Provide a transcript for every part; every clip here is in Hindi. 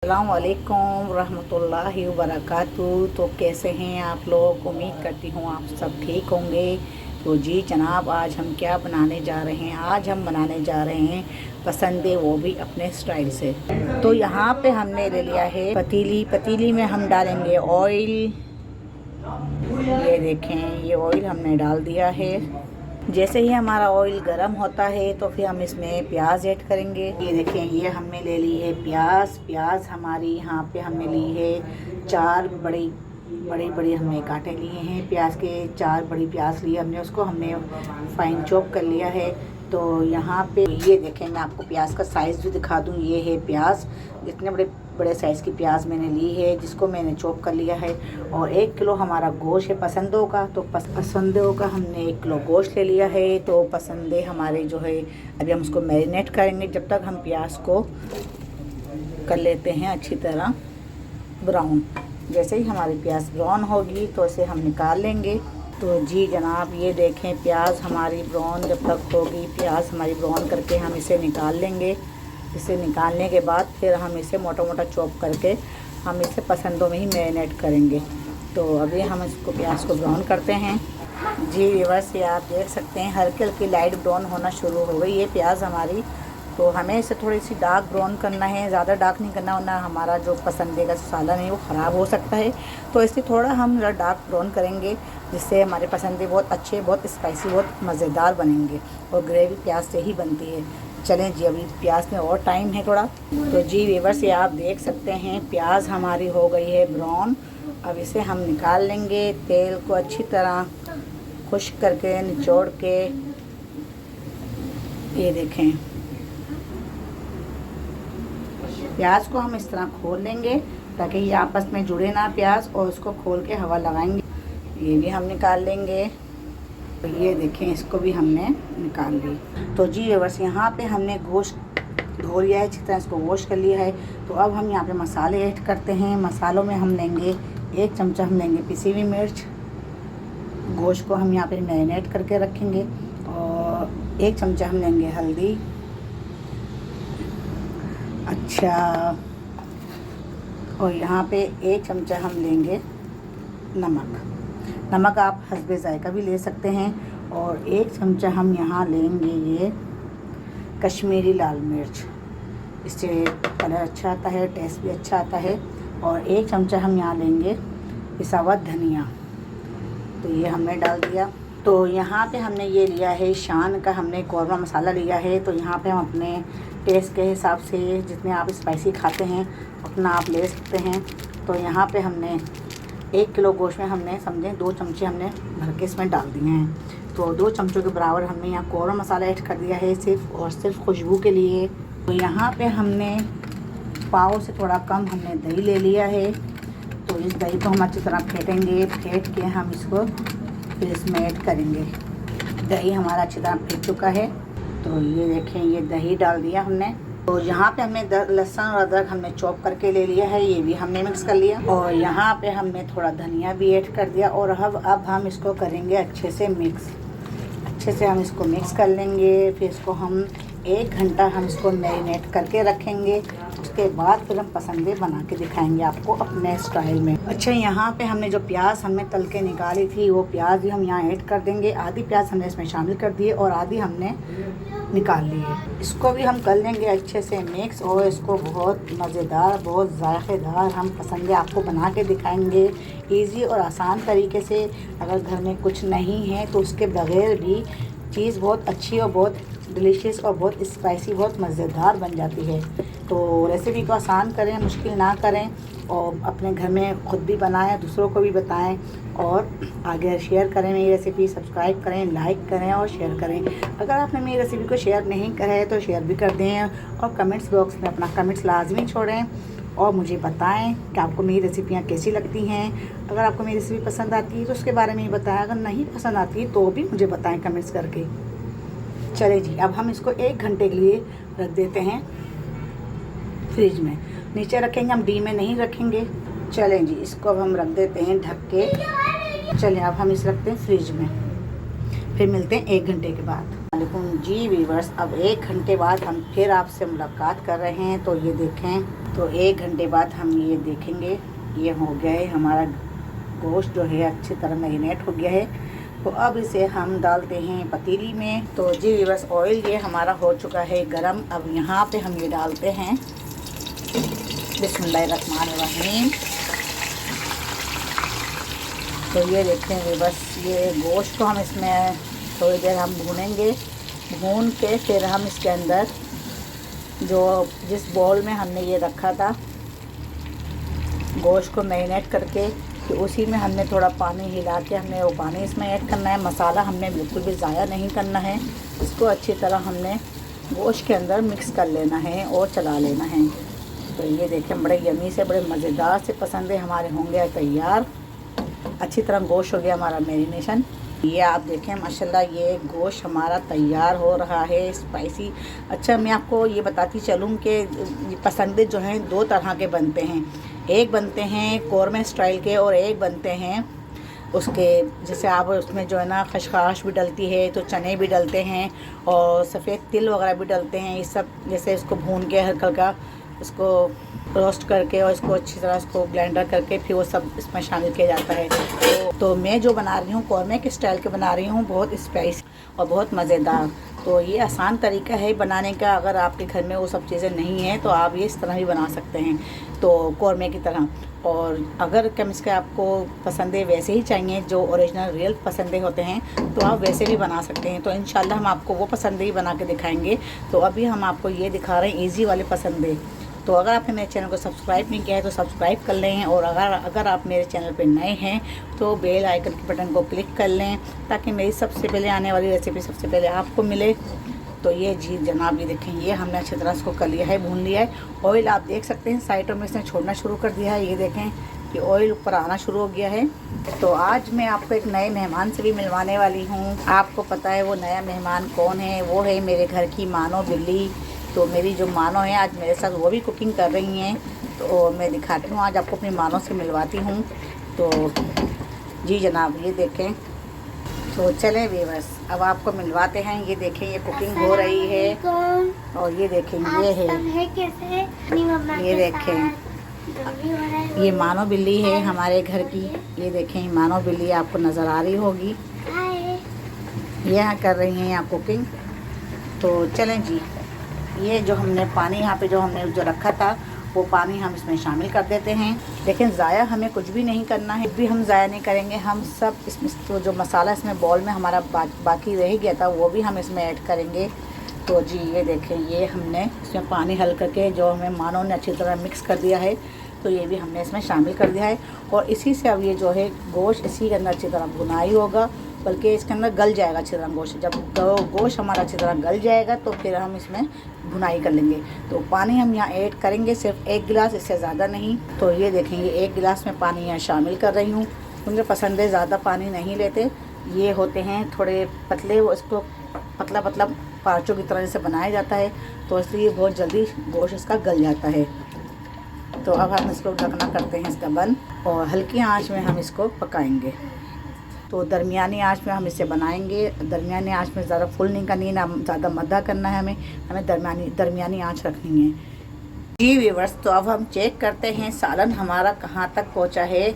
अस्सलाम वालेकुम रहमतुल्लाहि व बरकातुहू। तो कैसे हैं आप लोग? उम्मीद करती हूँ आप सब ठीक होंगे। तो जी जनाब, आज हम क्या बनाने जा रहे हैं? आज हम बनाने जा रहे हैं पसंदे, वो भी अपने स्टाइल से। तो यहाँ पे हमने ले लिया है पतीली में हम डालेंगे ऑयल। ये देखें, ये ऑयल हमने डाल दिया है। जैसे ही हमारा ऑयल गर्म होता है तो फिर हम इसमें प्याज ऐड करेंगे। ये देखें, ये हमने ले ली है प्याज हमारी यहाँ पे हमने ली है 4 बड़ी हमने काटे लिए हैं। प्याज के 4 बड़ी प्याज लिए हमने, उसको हमने फाइन चॉप कर लिया है। तो यहाँ पे ये देखें, मैं आपको प्याज का साइज़ भी दिखा दूँ। ये है प्याज, इतने बड़े साइज़ की प्याज मैंने ली है, जिसको मैंने चॉप कर लिया है। और 1 किलो हमारा गोश्त है पसंदों का, तो पसंदों का हमने 1 किलो गोश्त ले लिया है। तो पसंदे हमारे जो है, अभी हम उसको मैरिनेट करेंगे जब तक हम प्याज को कर लेते हैं अच्छी तरह ब्राउन। जैसे ही हमारी प्याज ब्राउन होगी तो इसे हम निकाल लेंगे। तो जी जनाब, ये देखें, प्याज हमारी ब्राउन जब तक होगी, प्याज हमारी ब्राउन करके हम इसे निकाल लेंगे। इसे निकालने के बाद फिर हम इसे मोटा मोटा चॉप करके हम इसे पसंदों में ही मैरिनेट करेंगे। तो अभी हम इसको प्याज को ब्राउन करते हैं। जी व्यूअर्स, ये आप देख सकते हैं हल्की हल्की लाइट ब्राउन होना शुरू हो गई है प्याज हमारी। तो हमें इसे थोड़ी सी डार्क ब्राउन करना है, ज़्यादा डार्क नहीं करना, वरना हमारा जो पसंदीदा सालन है वो ख़राब हो सकता है। तो इसलिए थोड़ा हम डार्क ब्राउन करेंगे, जिससे हमारे पसंदे बहुत अच्छे, बहुत स्पाइसी, बहुत मज़ेदार बनेंगे। और ग्रेवी प्याज से ही बनती है। चलें जी, अभी प्याज में और टाइम है थोड़ा। तो जी व्यूअर्स, ये आप देख सकते हैं प्याज हमारी हो गई है ब्राउन। अब इसे हम निकाल लेंगे। तेल को अच्छी तरह खुश्क करके निचोड़ के, ये देखें, प्याज को हम इस तरह खोल लेंगे ताकि ये आपस में जुड़े ना प्याज, और उसको खोल के हवा लगाएंगे। ये भी हम निकाल लेंगे। तो ये देखें, इसको भी हमने निकाल ली। तो जी बस यहाँ पे हमने गोश्त धो लिया है, अच्छी तरह इसको वॉश कर लिया है। तो अब हम यहाँ पे मसाले ऐड करते हैं। मसालों में हम लेंगे 1 चमचा हम लेंगे पिसी हुई मिर्च। गोश्त को हम यहाँ पे मैरिनेट करके रखेंगे। और 1 चमचा हम लेंगे हल्दी। अच्छा, और यहाँ पे 1 चमचा हम लेंगे नमक आप हस्बे ज़ायका भी ले सकते हैं। और 1 चमचा हम यहाँ लेंगे ये कश्मीरी लाल मिर्च, इससे कलर अच्छा आता है, टेस्ट भी अच्छा आता है। और 1 चमचा हम यहाँ लेंगे पिसा हुआ धनिया। तो ये हमने डाल दिया। तो यहाँ पे हमने ये लिया है शान का, हमने कौरमा मसाला लिया है। तो यहाँ पे हम अपने टेस्ट के हिसाब से, जितने आप स्पाइसी खाते हैं उतना आप ले सकते हैं। तो यहाँ पे हमने 1 किलो गोश्त में हमने समझें 2 चमचे हमने भर के इसमें डाल दिए हैं। तो 2 चमचों के बराबर हमने यहाँ कौरमा मसाला ऐड कर दिया है, सिर्फ खुशबू के लिए। तो यहाँ पे हमने पाव से थोड़ा कम हमने दही ले लिया है। तो इस दही को हम अच्छी तरह फेंटेंगे। फेंट के हम इसको फिर इसमें ऐड करेंगे। दही हमारा अच्छी तरह फेंट चुका है। तो ये देखें, ये दही डाल दिया हमने। तो यहाँ पे हमने लहसुन और अदरक हमने चॉप करके ले लिया है, ये भी हमने मिक्स कर लिया। और यहाँ पे हमने थोड़ा धनिया भी ऐड कर दिया। और अब हम इसको करेंगे अच्छे से मिक्स। अच्छे से हम इसको मिक्स कर लेंगे। फिर इसको हम 1 घंटा हम इसको मैरिनेट करके रखेंगे। उसके बाद फिर हम पसंदे बना के दिखाएंगे आपको अपने स्टाइल में। अच्छा, यहाँ पे हमने जो प्याज हमने तल के निकाली थी, वो प्याज भी हम यहाँ ऐड कर देंगे। आधी प्याज हमने इसमें शामिल कर दी और आधी हमने निकाल ली है। इसको भी हम कर लेंगे अच्छे से मिक्स। और इसको बहुत मज़ेदार, बहुत जायकेदार हम पसंदे आपको बना के दिखाएंगे ईज़ी और आसान तरीके से। अगर घर में कुछ नहीं है तो उसके बगैर भी चीज़ बहुत अच्छी और बहुत डिलीशियस और बहुत स्पाइसी, बहुत मज़ेदार बन जाती है। तो रेसिपी को आसान करें, मुश्किल ना करें, और अपने घर में ख़ुद भी बनाएं, दूसरों को भी बताएं और आगे शेयर करें मेरी रेसिपी। सब्सक्राइब करें, लाइक करें और शेयर करें। अगर आपने मेरी रेसिपी को शेयर नहीं करा है तो शेयर भी कर दें। और कमेंट्स बॉक्स में अपना कमेंट्स लाजमी छोड़ें और मुझे बताएं कि आपको मेरी रेसिपियाँ कैसी लगती हैं। अगर आपको मेरी रेसिपी पसंद आती है तो उसके बारे में ही बताएं। अगर नहीं पसंद आती तो भी मुझे बताएं कमेंट्स करके। चले जी, अब हम इसको 1 घंटे के लिए रख देते हैं फ्रिज में। नीचे रखेंगे हम, डी में नहीं रखेंगे। चलें जी, इसको अब हम रख देते हैं ढक के। चलें, अब हम इसे रखते हैं फ्रिज में। फिर मिलते हैं 1 घंटे के बाद। वालेकुम जी व्यूअर्स, अब 1 घंटे बाद हम फिर आपसे मुलाकात कर रहे हैं। तो ये देखें, तो 1 घंटे बाद हम ये देखेंगे, ये हो गया है हमारा गोश्त जो है अच्छी तरह मैरिनेट हो गया है। तो अब इसे हम डालते हैं पतीली में। तो जी बस ऑयल ये हमारा हो चुका है गरम। अब यहाँ पे हम ये डालते हैं बिस्मिल्लाहिर्रहमानिर्रहीम। तो ये देखते हैं बस ये गोश्त को हम इसमें थोड़ी देर हम भूनेंगे। भून के फिर हम इसके अंदर जो जिस बॉल में हमने ये रखा था गोश्त को मैरिनेट करके, तो उसी में हमने थोड़ा पानी हिला के हमने वो पानी इसमें ऐड करना है। मसाला हमने बिल्कुल भी ज़ाया नहीं करना है। इसको अच्छी तरह हमने गोश्त के अंदर मिक्स कर लेना है और चला लेना है। तो ये देखें बड़े यमी से बड़े मज़ेदार से पसंद है हमारे होंगे तैयार। अच्छी तरह गोश्त हो गया हमारा मैरिनेशन। ये आप देखें माशाल्लाह ये गोश्त हमारा तैयार हो रहा है स्पाइसी। अच्छा मैं आपको ये बताती चलूँ कि पसंदे जो हैं 2 तरह के बनते हैं। एक बनते हैं कौरमे स्टाइल के और एक बनते हैं उसके जैसे आप उसमें जो है ना खशखाश भी डलती है, तो चने भी डलते हैं और सफ़ेद तिल वगैरह भी डलते हैं। ये सब जैसे इसको भून के हल्का इसको रोस्ट करके और इसको अच्छी तरह इसको ब्लेंडर करके फिर वो सब इसमें शामिल किया जाता है। तो मैं जो बना रही हूँ कौरमे के स्टाइल के बना रही हूँ, बहुत स्पाइसी और बहुत मज़ेदार। तो ये आसान तरीका है बनाने का। अगर आपके घर में वो सब चीज़ें नहीं हैं तो आप ये इस तरह भी बना सकते हैं, तो कौरमे की तरह। और अगर कम से आपको पसंदे वैसे ही चाहिए जो ओरिजिनल रियल पसंदे होते हैं तो आप वैसे भी बना सकते हैं। तो इंशाल्लाह हम आपको वो पसंदे ही बना के दिखाएंगे। तो अभी हम आपको ये दिखा रहे हैं ईजी वाले पसंदे। तो अगर आपने मेरे चैनल को सब्सक्राइब नहीं किया है तो सब्सक्राइब कर लें, और अगर आप मेरे चैनल पर नए हैं तो बेल आइकन के बटन को क्लिक कर लें ताकि मेरी सबसे पहले आने वाली रेसिपी सबसे पहले आपको मिले। तो ये जी जनाब ये देखें ये हमने अच्छी तरह इसको कर लिया है, भून लिया है। ऑयल आप देख सकते हैं साइडों में इसने छोड़ना शुरू कर दिया है। ये देखें कि ऑयल ऊपर आना शुरू हो गया है। तो आज मैं आपको एक नए मेहमान से भी मिलवाने वाली हूँ। आपको पता है वो नया मेहमान कौन है? वो है मेरे घर की मानो बिल्ली। तो मेरी जो मानो है आज मेरे साथ वो भी कुकिंग कर रही हैं। तो मैं दिखाती हूँ आज आपको अपनी मानो से मिलवाती हूँ। तो जी जनाब ये देखें। तो चलें व्यूअर्स अब आपको मिलवाते हैं। ये देखें ये कुकिंग हो रही है और ये देखें ये है, ये देखें ये मानो बिल्ली है हमारे घर की। ये देखें मानो बिल्ली आपको नज़र आ रही होगी, यहाँ कर रही हैं यहाँ कुकिंग। तो चलें जी ये जो हमने पानी यहाँ पे जो हमने जो रखा था वो पानी हम इसमें शामिल कर देते हैं। लेकिन ज़ाया हमें कुछ भी नहीं करना है, भी हम ज़ाया नहीं करेंगे। हम सब इसमें तो जो मसाला इसमें बॉल में हमारा बाकी रह गया था वो भी हम इसमें ऐड करेंगे। तो जी ये देखें ये हमने इसमें पानी हल करके जो हमें मानो ने अच्छी तरह मिक्स कर दिया है, तो ये भी हमने इसमें शामिल कर दिया है। और इसी से अब ये जो है गोश्त इसी के अंदर अच्छी तरह भुनाई होगा, बल्कि इसके अंदर गल जाएगा अच्छी तरह गोश्त। जब गोश्त हमारा अच्छी तरह गल जाएगा तो फिर हम इसमें भुनाई कर लेंगे। तो पानी हम यहाँ ऐड करेंगे सिर्फ 1 गिलास, इससे ज़्यादा नहीं। तो ये देखेंगे 1 गिलास में पानी यहाँ शामिल कर रही हूँ। मुझे पसंद है ज़्यादा पानी नहीं लेते, ये होते हैं थोड़े पतले, वो इसको पतला पतला पार्चों की तरह से बनाया जाता है, तो इसलिए बहुत जल्दी गोश्त इसका गल जाता है। तो अब हम इसको ढकना करते हैं इसका बंद और हल्की आंच में हम इसको पकाएंगे। तो दरमियानी आंच में हम इसे बनाएंगे। दरमियानी आंच में ज़्यादा फुल नहीं करनी है, ना ज़्यादा मद्दा करना है, हमें दरमियानी आंच रखनी है। जी व्यूअर्स तो अब हम चेक करते हैं सालन हमारा कहाँ तक पहुँचा है।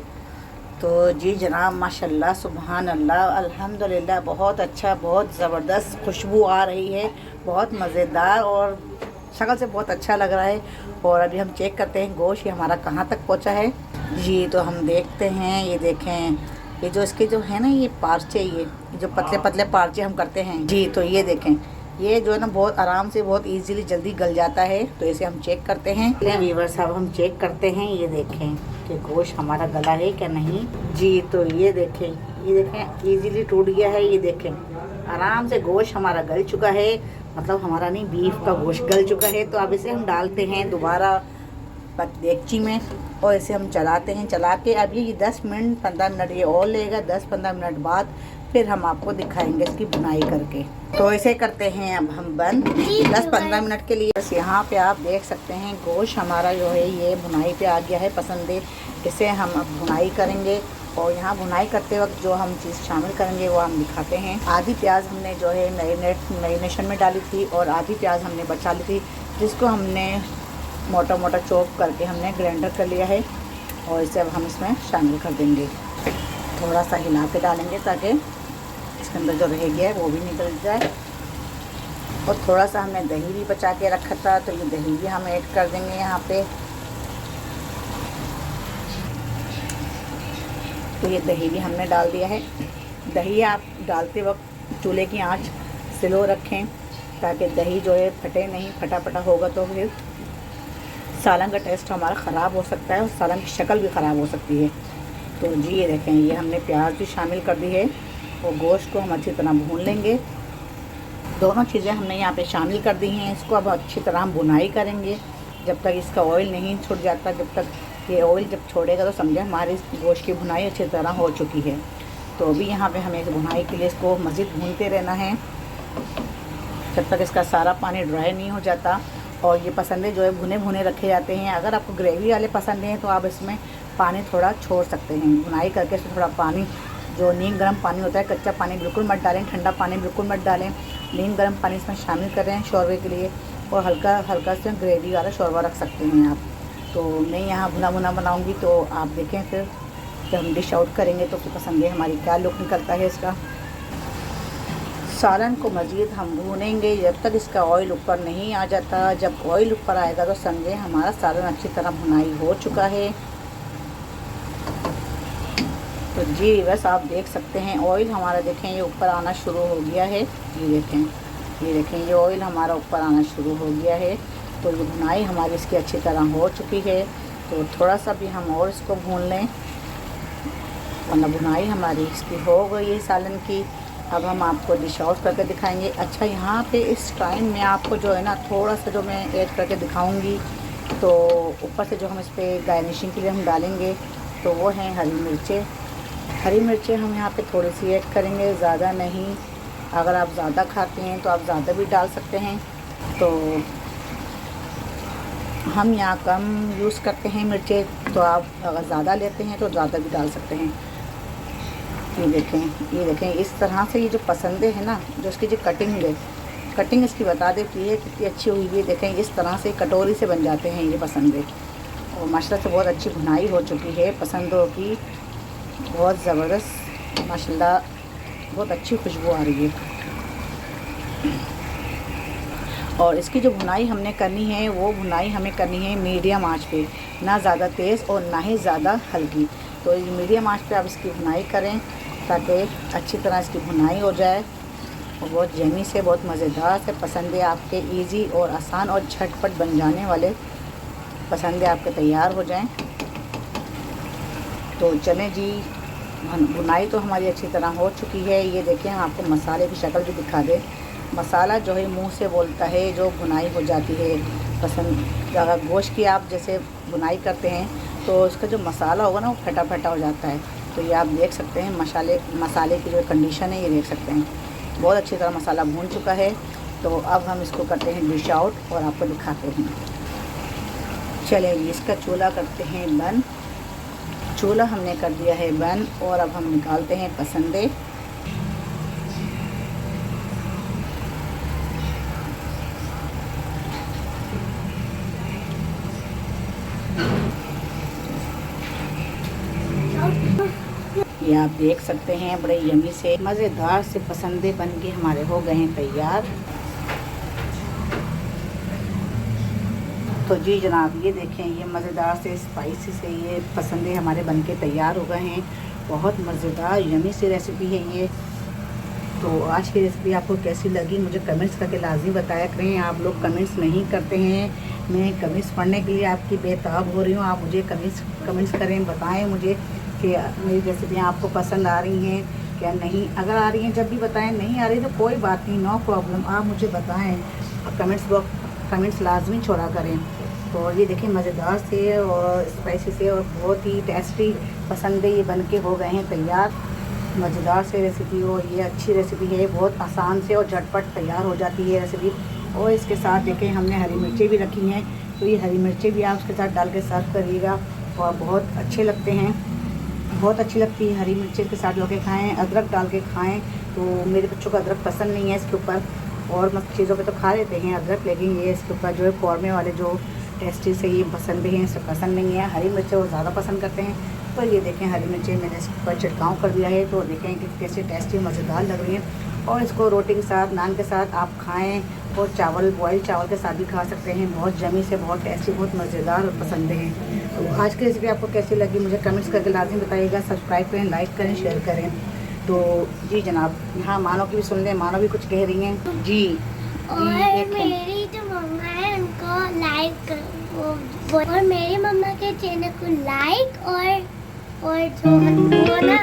तो जी जनाब माशाल्लाह सुबहान अल्लाह अल्हम्दुलिल्लाह बहुत अच्छा, बहुत ज़बरदस्त खुशबू आ रही है, बहुत मज़ेदार और शक्ल से बहुत अच्छा लग रहा है। और अभी हम चेक करते हैं गोश्त ये हमारा कहाँ तक पहुँचा है। जी तो हम देखते हैं, ये देखें ये जो इसके जो है ना ये पार्चे, ये जो पतले पतले पार्चे हम करते हैं जी। तो ये देखें ये जो है ना बहुत आराम से बहुत इजीली जल्दी गल जाता है। तो इसे हम चेक करते हैं व्यूअर्स, अब हम चेक करते हैं। ये देखें कि गोश्त हमारा गला है क्या नहीं। जी तो ये देखें इजीली टूट गया है। ये देखें आराम से गोश्त हमारा गल चुका है, मतलब हमारा नहीं बीफ का गोश्त गल चुका है। तो अब इसे हम डालते हैं दोबारा देगची में और इसे हम चलाते हैं। चला के अब ये 10 मिनट 15 मिनट ये और लेगा। 10-15 मिनट बाद फिर हम आपको दिखाएंगे इसकी बुनाई करके। तो इसे करते हैं अब हम बंद 10-15 मिनट के लिए। बस यहाँ पे आप देख सकते हैं गोश्त हमारा जो है ये बुनाई पे आ गया है पसंदे। इसे हम अब बुनाई करेंगे और यहाँ बुनाई करते वक्त जो हम चीज़ शामिल करेंगे वो हम दिखाते हैं। आधी प्याज हमने जो है मैरिनेशन में डाली थी और आधी प्याज हमने बचा ली थी, जिसको हमने मोटा मोटा चॉप करके हमने ग्राइंडर कर लिया है और इसे अब हम इसमें शामिल कर देंगे। थोड़ा सा हिला के डालेंगे ताकि इसके अंदर जो रह गया है वो भी निकल जाए। और थोड़ा सा हमने दही भी बचा के रखा था, तो ये दही भी हम ऐड कर देंगे यहाँ पे। तो ये दही भी हमने डाल दिया है। दही आप डालते वक्त चूल्हे की आंच स्लो रखें ताकि दही जो है फटे नहीं। फटा होगा तो फिर सालन का टेस्ट हमारा ख़राब हो सकता है और सालन की शक्ल भी ख़राब हो सकती है। तो जी ये देखें, ये हमने प्याज भी शामिल कर दी है और गोश्त को हम अच्छी तरह भून लेंगे। दोनों चीज़ें हमने यहाँ पे शामिल कर दी हैं। इसको अब अच्छी तरह हम भुनाई करेंगे जब तक इसका ऑयल नहीं छूट जाता। जब तक ये ऑयल जब छोड़ेगा तो समझे हमारी गोश्त की भुनाई अच्छी तरह हो चुकी है। तो अभी यहाँ पे हमें इस भुनाई के लिए इसको मज़ीद भूनते रहना है जब तक इसका सारा पानी ड्राई नहीं हो जाता। और ये पसंदे जो है भुने भुने रखे जाते हैं। अगर आपको ग्रेवी वाले पसंद हैं तो आप इसमें पानी थोड़ा छोड़ सकते हैं। भुनाई करके इसमें थोड़ा पानी, जो नीम गर्म पानी होता है, कच्चा पानी बिल्कुल मत डालें, ठंडा पानी बिल्कुल मत डालें। नीम गर्म पानी इसमें शामिल कर रहे हैं शोरबे के लिए। और हल्का हल्का से ग्रेवी वाला शोरबा रख सकते हैं आप। तो मैं यहाँ भुना भुना बनाऊँगी, तो आप देखें फिर जब हम डिश आउट करेंगे तो फिर पसंद है हमारी क्या लुक निकलता है इसका। सालन को मज़ीद हम भूनेंगे जब तक इसका ऑयल ऊपर नहीं आ जाता। जब ऑयल ऊपर आएगा तो समझे हमारा सालन अच्छी तरह भुनाई हो चुका है। तो जी बस आप देख सकते हैं ऑयल हमारा, देखें ये ऊपर आना शुरू हो गया है। ये देखें ये ऑयल हमारा ऊपर आना शुरू हो गया है। तो ये भुनाई हमारी इसकी अच्छी तरह हो चुकी है। तो थोड़ा सा भी हम और इसको भून लें, वरना भुनाई हमारी इसकी हो गई है सालन की। अब हम आपको डिश आउट करके दिखाएंगे। अच्छा, यहाँ पे इस टाइम में आपको जो है ना थोड़ा सा जो मैं ऐड करके दिखाऊंगी, तो ऊपर से जो हम इस पर गार्निशिंग के लिए हम डालेंगे तो वो हैं हरी मिर्चें। हरी मिर्चें हम यहाँ पे थोड़ी सी ऐड करेंगे, ज़्यादा नहीं। अगर आप ज़्यादा खाते हैं तो आप ज़्यादा भी डाल सकते हैं। तो हम यहाँ कम यूज़ करते हैं मिर्चें, तो आप अगर ज़्यादा लेते हैं तो ज़्यादा भी डाल सकते हैं। ये देखें इस तरह से ये जो पसंदे हैं ना, जो इसकी जो कटिंग इसकी बता देती है कितनी अच्छी हुई है। देखें इस तरह से कटोरी से बन जाते हैं ये पसंदे। और माशाल्लाह से बहुत अच्छी भुनाई हो चुकी है पसंदों की, बहुत ज़बरदस्त माशाल्लाह, बहुत अच्छी खुशबू आ रही है। और इसकी जो भुनाई हमने करनी है वो भुनाई हमें करनी है मीडियम आंच पे, ना ज़्यादा तेज़ और ना ही ज़्यादा हल्की। तो ये मीडियम आंच पे आप इसकी भुनाई करें ताकि अच्छी तरह इसकी भुनाई हो जाए। और बहुत यम्मी से, बहुत मज़ेदार से पसंदे आपके इजी और आसान और झटपट बन जाने वाले पसंदे आपके तैयार हो जाएं। तो चलें जी, भुनाई तो हमारी अच्छी तरह हो चुकी है। ये देखें, हम आपको मसाले की शक्ल भी दिखा दें। मसाला जो है मुंह से बोलता है जो भुनाई हो जाती है पसंद। अगर गोश्त की आप जैसे भुनाई करते हैं तो उसका जो मसाला होगा ना वो फटा फटा हो जाता है। तो ये आप देख सकते हैं मसाले की जो कंडीशन है, ये देख सकते हैं बहुत अच्छी तरह मसाला भून चुका है। तो अब हम इसको करते हैं डिश आउट और आपको दिखाते हैं। चलिए इसका चूल्हा करते हैं बंद। चूल्हा हमने कर दिया है बंद और अब हम निकालते हैं पसंदे। ये आप देख सकते हैं बड़े यमी से मज़ेदार से पसंदे बन के हमारे हो गए हैं तैयार। तो जी जनाब, ये देखें ये मज़ेदार से स्पाइसी से ये पसंदे हमारे बन के तैयार हो गए हैं। बहुत मज़ेदार यमी सी रेसिपी है ये। तो आज की रेसिपी आपको कैसी लगी मुझे कमेंट्स करके लाजमी बताया करें। आप लोग कमेंट्स नहीं करते हैं, मैं कमेंट्स पढ़ने के लिए आपकी बेताब हो रही हूँ। आप मुझे कमेंट्स करें, बताएं मुझे कि मेरी रेसिपियाँ आपको पसंद आ रही हैं क्या नहीं। अगर आ रही हैं जब भी बताएं, नहीं आ रही तो कोई बात नहीं, नो प्रॉब्लम, आप मुझे बताएं। कमेंट्स लाजमी छोड़ा करें। तो ये देखिए मज़ेदार से और स्पाइसी से और बहुत ही टेस्टी पसंदे ये बन के हो गए हैं तैयार। मज़ेदार से रेसिपी हो, ये अच्छी रेसिपी है, बहुत आसान से और झटपट तैयार हो जाती है रेसिपी। और इसके साथ देखें हमने हरी मिर्चें भी रखी हैं, तो ये हरी मिर्चें भी आप उसके साथ डाल के सर्व करिएगा और बहुत अच्छे लगते हैं, बहुत अच्छी लगती है। हरी मिर्चें के साथ लोग खाएँ, अदरक डाल के खाएँ। तो मेरे बच्चों को अदरक पसंद नहीं है इसके ऊपर, और मस्त चीज़ों पे तो खा लेते हैं अदरक, लेकिन ये इसके ऊपर जो है कौरमे वाले जो टेस्टी से ये पसंद भी हैं, सब पसंद नहीं है। हरी मिर्च वो ज़्यादा पसंद करते हैं, तो ये देखें हरी मिर्चें मैंने इस पर छिड़काव कर दिया है, तो देखें कि कैसे टेस्टी मज़ेदार लग रही हैं। और इसको रोटी के साथ, नान के साथ आप खाएं, और चावल, बॉयल चावल के साथ भी खा सकते हैं। बहुत जमी से, बहुत टेस्टी, बहुत मज़ेदार और पसंद हैं। तो आज की रेसिपी आपको कैसी लगी मुझे कमेंट्स करके लाजमी बताइएगा। सब्सक्राइब करें, लाइक करें, शेयर करें। तो जी जनाब, यहाँ मानो की भी सुन लें, मानो भी कुछ कह रही हैं जी। और मेरी जो मम्मा है उनको लाइक, और मेरी मम्मा के चैनल को लाइक और जो वो ना